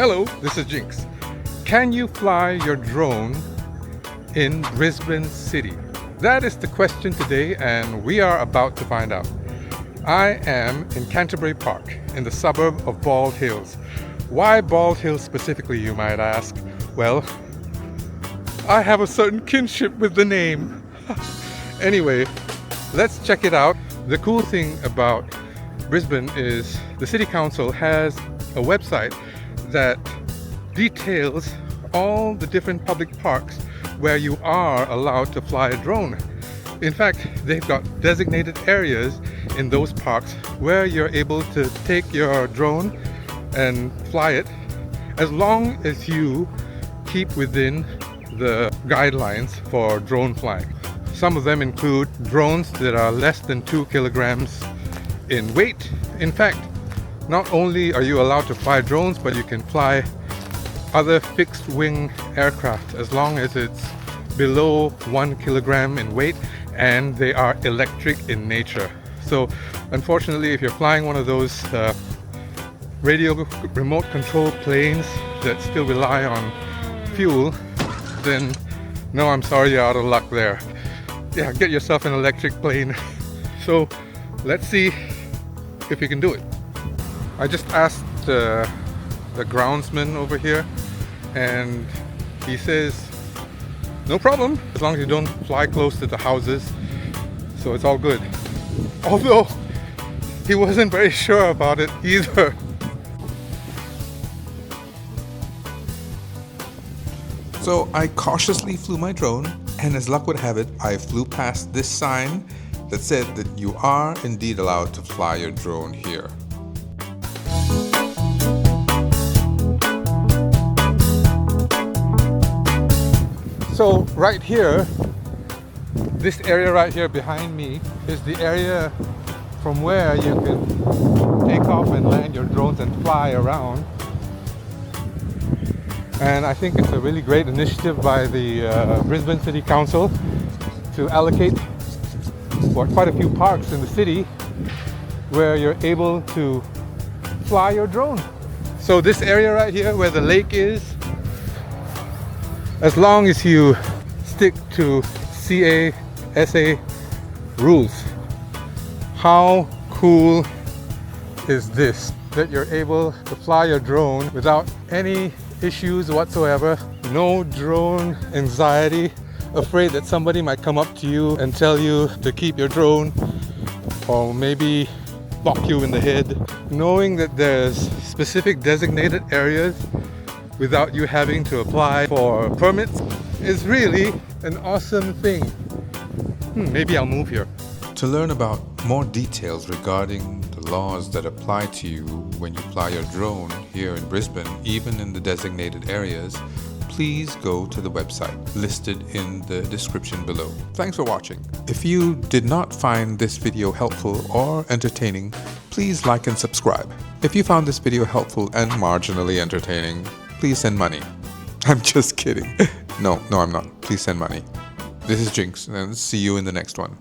Hello, this is Jinx. Can you fly your drone in Brisbane City? That is the question today, and we are about to find out. I am in Canterbury Park in the suburb of Bald Hills. Why Bald Hills specifically, you might ask? Well, I have a certain kinship with the name. Anyway, let's check it out. The cool thing about Brisbane is the City Council has a website that details all the different public parks where you are allowed to fly a drone. In fact, they've got designated areas in those parks where you're able to take your drone and fly it as long as you keep within the guidelines for drone flying. Some of them include drones that are less than 2 kilograms in weight. In fact, not only are you allowed to fly drones, but you can fly other fixed wing aircraft as long as it's below 1 kilogram in weight and they are electric in nature. So unfortunately, if you're flying one of those radio remote control planes that still rely on fuel, then no, I'm sorry, you're out of luck there. Yeah, get yourself an electric plane. So let's see if you can do it. I just asked the groundsman over here, and he says no problem as long as you don't fly close to the houses, so it's all good. Although he wasn't very sure about it either. So I cautiously flew my drone, and as luck would have it, I flew past this sign that said that you are indeed allowed to fly your drone here. So right here, this area right here behind me is the area from where you can take off and land your drones and fly around. And I think it's a really great initiative by the Brisbane City Council to allocate quite a few parks in the city where you're able to fly your drone. So this area right here where the lake is, as long as you stick to CASA rules. How cool is this? That you're able to fly your drone without any issues whatsoever. No drone anxiety, afraid that somebody might come up to you and tell you to keep your drone or maybe block you in the head. Knowing that there's specific designated areas without you having to apply for permits is really an awesome thing. Maybe I'll move here. To learn about more details regarding the laws that apply to you when you fly your drone here in Brisbane, even in the designated areas, please go to the website listed in the description below. Thanks for watching. If you did not find this video helpful or entertaining, please like and subscribe. If you found this video helpful and marginally entertaining, please send money. I'm just kidding. No, I'm not. Please send money. This is Jinx, and see you in the next one.